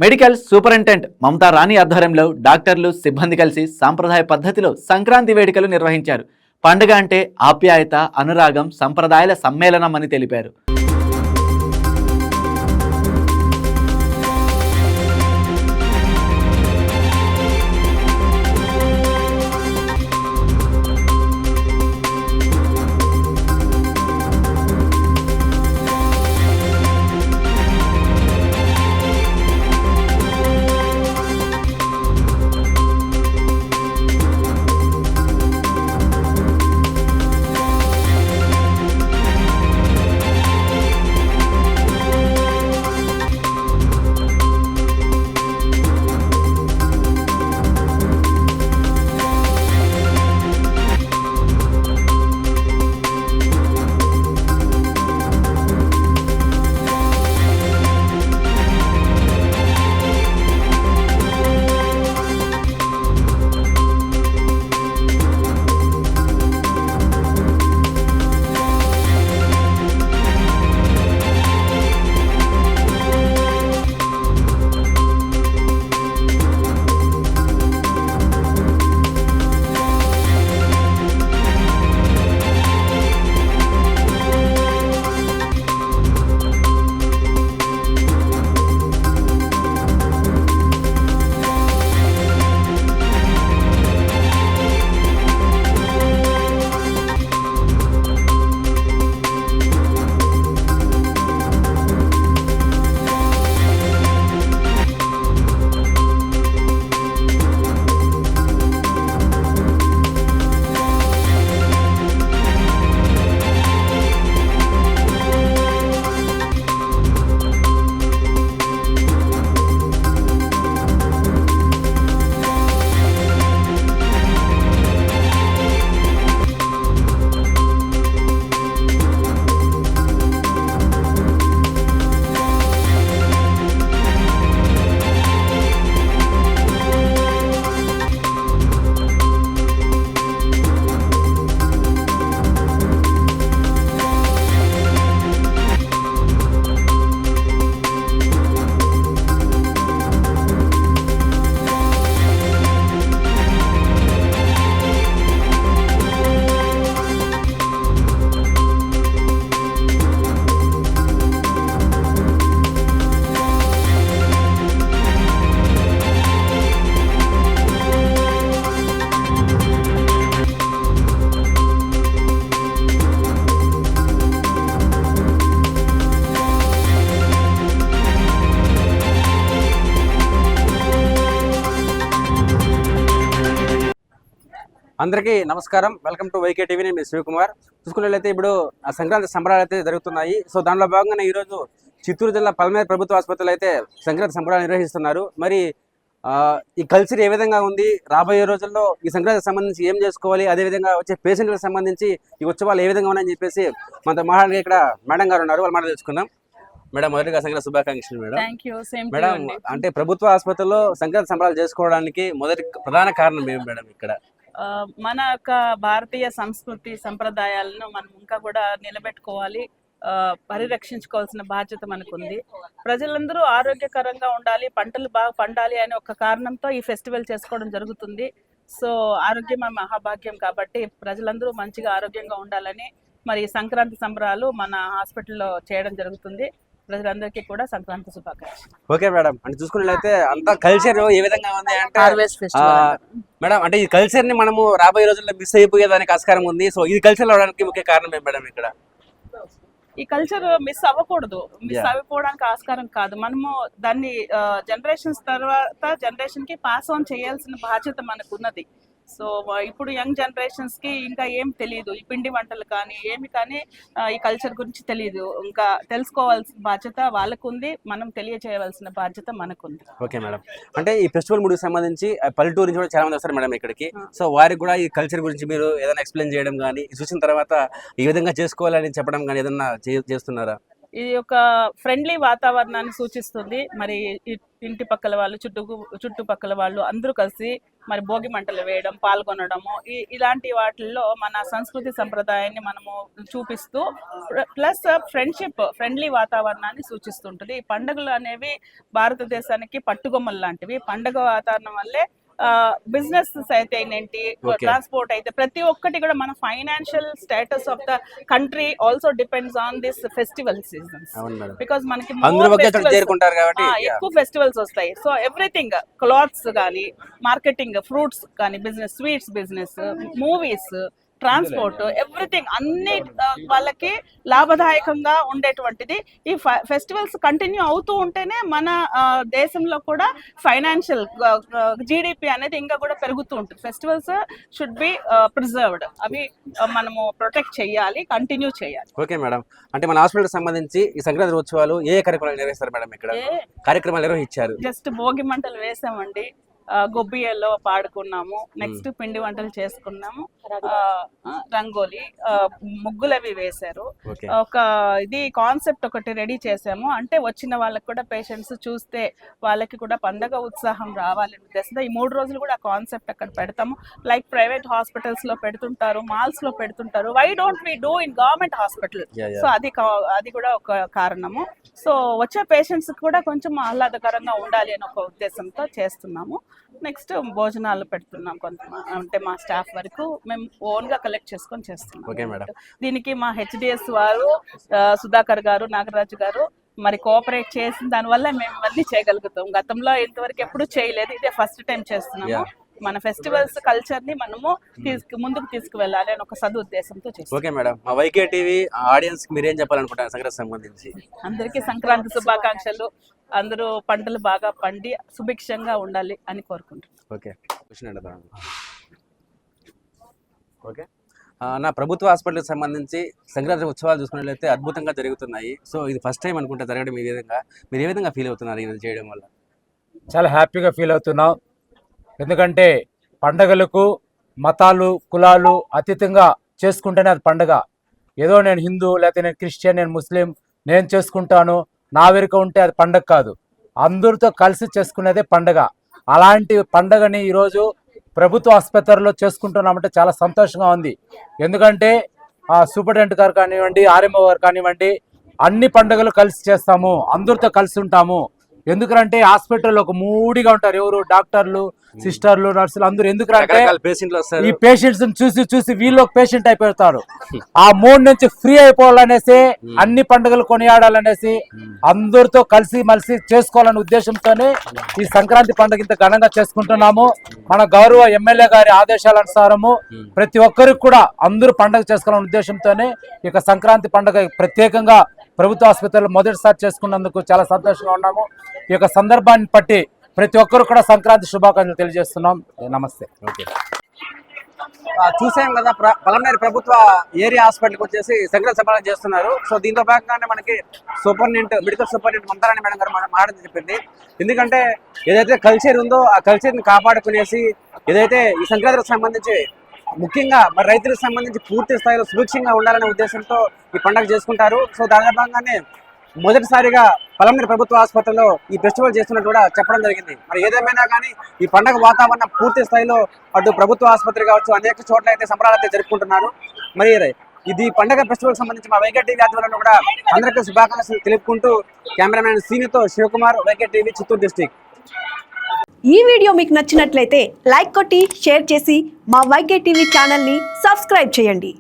Medical superintendent Mamata రాణి ఆధ్వర్యంలో డాక్టర్లు సిబ్బంది కలిసి సాంప్రదాయ పద్ధతిలో సంక్రాంతి వేడుకలు నిర్వహించారు. పండుగ అంటే ఆప్యాయత, అనురాగం, సంప్రదాయాల సమ్మేళనం అని తెలిపారు. అందరికీ నమస్కారం. Welcome to YK TV. నేను శివకుమార్. చూసుకున్నట్లయితే ఇప్పుడు సంక్రాంతి సంబరాలు అయితే జరుగుతున్నాయి. సో దానిలో భాగంగానే ఈరోజు చిత్తూరు జిల్లా పల్మేరు ప్రభుత్వ ఆసుపత్రిలో అయితే సంక్రాంతి సంబరాలు నిర్వహిస్తున్నారు. మరి ఈ కల్చర్ ఏ విధంగా ఉంది, రాబోయే రోజుల్లో ఈ సంక్రాంతికి సంబంధించి ఏం చేసుకోవాలి, అదేవిధంగా వచ్చే పేషెంట్లకు సంబంధించి ఈ ఉత్సవాలు ఏ విధంగా ఉన్నాయని చెప్పేసి మనతో మాట్లాడే ఇక్కడ మేడం గారు ఉన్నారు. వాళ్ళు మాట తెలుసుకుందాం. మేడం, మొదటిగా సంక్రాంతి శుభాకాంక్షలు. మేడం, అంటే ప్రభుత్వ ఆసుపత్రిలో సంక్రాంతి సంబరాలు చేసుకోవడానికి మొదటి ప్రధాన కారణం ఏమి మేడం? ఇక్కడ మన యొక్క భారతీయ సంస్కృతి సంప్రదాయాలను మనం ఇంకా కూడా నిలబెట్టుకోవాలి, పరిరక్షించుకోవాల్సిన బాధ్యత మనకుంది. ప్రజలందరూ ఆరోగ్యకరంగా ఉండాలి, పంటలు బాగా పండాలి అనే ఒక కారణంతో ఈ ఫెస్టివల్ చేసుకోవడం జరుగుతుంది. సో ఆరోగ్యం మహాభాగ్యం కాబట్టి ప్రజలందరూ మంచిగా ఆరోగ్యంగా ఉండాలని మరి సంక్రాంతి సంబరాలు మన హాస్పిటల్లో చేయడం జరుగుతుంది. ప్రజలందరికీ కూడా సంక్రాంతి శుభాకాంక్షలు. ఓకే మేడం, అంటే చూసుకున్నట్లయితే అంతా కల్చర్ ఏ విధంగా ఉంది అంటే మేడం, అంటే ఈ కల్చర్ ని మనము రాబోయే రోజుల్లో మిస్ అయిపోయేదానికి ఆస్కారం ఉంది. సో ఇది కల్చర్ అవడానికి ముఖ్య కారణం ఏం మేడం? ఇక్కడ ఈ కల్చర్ మిస్ అవ్వకూడదు, మిస్ అయిపోవడానికి ఆస్కారం కాదు. మనము దాన్ని జనరేషన్స్ తర్వాత జనరేషన్ కి పాస్ ఆన్ చేయాల్సిన బాధ్యత మనకు ఉన్నది. సో ఇప్పుడు యంగ్ జనరేషన్స్ కి ఇంకా ఏం తెలియదు, ఈ పిండి వంటలు కానీ ఏమి కానీ ఈ కల్చర్ గురించి తెలియదు. ఇంకా తెలుసుకోవాల్సిన బాధ్యత వాళ్ళకు ఉంది, మనం తెలియచేయవలసిన బాధ్యత మనకుంది. ఓకే మేడం, అంటే ఈ ఫెస్టివల్ మూడుకి సంబంధించి పల్లెటూరు నుంచి కూడా చాలా మంది వస్తారు మేడం ఇక్కడికి. సో వారికి కూడా ఈ కల్చర్ గురించి మీరు ఏదైనా ఎక్స్ప్లెయిన్ చేయడం కానీ, చూసిన తర్వాత ఈ విధంగా చేసుకోవాలని చెప్పడం కానీ ఏదన్నా చేస్తున్నారా? ఇది ఒక ఫ్రెండ్లీ వాతావరణాన్ని సూచిస్తుంది. మరి ఇంటి పక్కల వాళ్ళు, చుట్టుపక్కల వాళ్ళు అందరూ కలిసి మరి భోగి మంటలు వేయడం, పాల్గొనడము, ఇలాంటి వాటిల్లో మన సంస్కృతి సంప్రదాయాన్ని మనము చూపిస్తూ, ప్లస్ ఫ్రెండ్లీ వాతావరణాన్ని సూచిస్తుంటుంది. ఈ పండుగలు అనేవి భారతదేశానికి పట్టుగొమ్మలు లాంటివి. పండుగ వాతావరణం వల్లే బిజినెస్ అయితే ఏంటి, ట్రాన్స్పోర్ట్ అయితే ప్రతి ఒక్కటి కూడా మన financial status of the country also depends on this festival seasons. Because మనకి ఎక్కువ ఫెస్టివల్స్ వస్తాయి. సో ఎవ్రీథింగ్, క్లాత్స్ కానీ, మార్కెటింగ్, ఫ్రూట్స్ కానీ, business, sweets business, movies, transport, everything అన్ని వాళ్ళకి లాభదాయకంగా ఉండేటువంటిది. ఈ ఫెస్టివల్స్ కంటిన్యూ అవుతూ ఉంటేనే మన దేశంలో కూడా ఫైనాన్షియల్ జీడిపి అనేది ఇంకా కూడా పెరుగుతూ ఉంటుంది. Festivals should be preserved. అవి మనము ప్రొటెక్ట్ చేయాలి, కంటిన్యూ చేయాలి. ఓకే మేడం, అంటే మన హాస్పిటల్ సంబంధించి ఈ సంక్రాంతి ఉత్సవాలు ఏ కార్యక్రమాలు నిర్వహిస్తారు మేడం? ఇక్కడ కార్యక్రమాలు నిర్వహించారు. జస్ట్ భోగి మంటలు వేసామండి, గొబ్బియల్లో పాడుకున్నాము, నెక్స్ట్ పిండి వంటలు చేసుకున్నాము, రంగోలి, ముగ్గులవి వేశారు. ఇది కాన్సెప్ట్ ఒకటి రెడీ చేసాము. అంటే వచ్చిన వాళ్ళకి కూడా, పేషెంట్స్ చూస్తే వాళ్ళకి కూడా పండగ ఉత్సాహం రావాలని ఉద్దేశంతో ఈ 3 రోజులు కూడా కాన్సెప్ట్ అక్కడ పెడతాము. లైక్ ప్రైవేట్ హాస్పిటల్స్ లో పెడుతుంటారు, మాల్స్ లో పెడుతుంటారు, why don't we do in government hospital? So అది కూడా ఒక కారణము. సో వచ్చే పేషెంట్స్ కూడా కొంచెం ఆహ్లాదకరంగా ఉండాలి అని ఒక ఉద్దేశంతో చేస్తున్నాము. నెక్స్ట్ భోజనాలు పెడుతున్నాం కొంతమంది, అంటే మా స్టాఫ్ వరకు మేము ఓన్ గా కలెక్ట్ చేసుకొని చేస్తున్నాం. దీనికి మా హెచ్డిఎస్ వారు, సుధాకర్ గారు, నాగరాజు గారు మరి కోఆపరేట్ చేసిన దానివల్ల మేము ఇవన్నీ చేయగలుగుతాం. గతంలో ఇంతవరకు ఎప్పుడు చేయలేదు, ఇదే ఫస్ట్ టైం చేస్తున్నాము. మన ఫెస్టివల్స్ కల్చర్ ని మనము ముందుకు తీసుకువెళ్ళాలి అని ఒక సదుద్దేశంతో చేస్తాం. ఓకే మేడం, మా వైకే టీవీ ఆడియన్స్ కి మీరేం చెప్పాలనుకుంటారు సంక్రాంతి సంబంధించి? అందరికీ సంక్రాంతి శుభాకాంక్షలు. అందరూ పంటలు బాగా పండి సుభిక్షంగా ఉండాలి అని కోరుకుంటున్నాం. ఓకే ఓకే, నా ప్రభుత్వ హాస్పిటల్కి సంబంధించి సంక్రాంతి ఉత్సవాలు చూసుకున్నట్లయితే అద్భుతంగా జరుగుతున్నాయి. సో ఇది ఫస్ట్ టైం అనుకుంటా జరగడం. మీరు ఏ విధంగా ఫీల్ అవుతున్నారు ఇది చేయడం వల్ల? చాలా హ్యాపీగా ఫీల్ అవుతున్నాం. ఎందుకంటే పండగలకు మతాలు, కులాలు అతీతంగా చేసుకుంటేనే అది పండగ. ఏదో నేను హిందూ, లేకపోతే నేను క్రిస్టియన్, నేను ముస్లిం, నేను చేసుకుంటాను, నా వెనుక ఉంటే అది పండగ కాదు. అందరితో కలిసి చేసుకునేదే పండగ. అలాంటి పండగని ఈరోజు ప్రభుత్వ ఆసుపత్రిలో చేసుకుంటున్నామంటే చాలా సంతోషంగా ఉంది. ఎందుకంటే సూపరింటెండెంట్ గారు కానివ్వండి, ఆర్ఎంఓ గారు కానివ్వండి, అన్ని పండుగలు కలిసి చేస్తాము, అందరితో కలిసి ఉంటాము. ఎందుకంటే హాస్పిటల్లో ఒక మూడిగా ఉంటారు, ఎవరు డాక్టర్లు, సిస్టర్లు, నర్సులు అందరూ. ఎందుకంటే ఈ పేషెంట్స్ చూసి చూసి వీళ్ళు ఒక పేషెంట్ అయిపోతారు. ఆ మూడు నుంచి ఫ్రీ అయిపోవాలనేసి, అన్ని పండుగలు కొనియాడాలనేసి, అందరితో కలిసి మలిసి చేసుకోవాలనే ఉద్దేశంతోనే ఈ సంక్రాంతి పండుగ ఇంత ఘనంగా చేసుకుంటున్నాము. మన గౌరవ ఎమ్మెల్యే గారి ఆదేశాల అనుసారము ప్రతి ఒక్కరికి కూడా అందరూ పండుగ చేసుకోవాలనే ఉద్దేశంతోనే ఇక సంక్రాంతి పండుగ ప్రత్యేకంగా ప్రభుత్వ ఆసుపత్రిలో మొదటిసారి చేసుకున్నందుకు చాలా సంతోషంగా ఉన్నాము. ఈ యొక్క సందర్భాన్ని బట్టి ప్రతి ఒక్కరు కూడా సంక్రాంతి శుభాకాంక్షలు తెలియజేస్తున్నాం. నమస్తే. ఓకే, చూసాం కదా, పలమనేరు ప్రభుత్వ ఏరియా హాస్పిటల్కి వచ్చేసి సంక్రాంతి సంబరాలు చేస్తున్నారు. సో దీంతో భాగంగానే మనకి మెడికల్ సూపరింటెండెంట్ మమతారాణి మేడం గారు మాట్లాడి చెప్పింది. ఎందుకంటే ఏదైతే కల్చర్ ఉందో ఆ కల్చర్ని కాపాడుకునేసి, ఏదైతే ఈ సంక్రాంతికి సంబంధించి ముఖ్యంగా మరి రైతులకు సంబంధించి పూర్తి స్థాయిలో సుభిక్షంగా ఉండాలనే ఉద్దేశంతో ఈ పండుగ చేసుకుంటారు. సో దాని భాగంగానే మొదటిసారిగా పలమనేరు ప్రభుత్వ ఆసుపత్రిలో ఈ ఫెస్టివల్ చేస్తున్నట్టు కూడా చెప్పడం జరిగింది. మరి ఏదేమైనా కానీ ఈ పండుగ వాతావరణం పూర్తి స్థాయిలో అటు ప్రభుత్వ ఆసుపత్రి కావచ్చు, అనేక చోట్ల అయితే సంబరాలు అయితే జరుపుకుంటున్నారు. మరి ఇది పండుగ ఫెస్టివల్ సంబంధించి మా వైకే టీవీ ఆధ్వర్యంలో కూడా అందరికీ శుభాకాంక్షలు తెలుపుకుంటూ కెమెరామ్యాన్ సీనితో Shivakumar, YK TV, Chittoor district. ఈ వీడియో మీకు నచ్చినట్లయితే లైక్ కొట్టి షేర్ చేసి మా వైకే టీవీ ఛానల్ని సబ్స్క్రైబ్ చేయండి.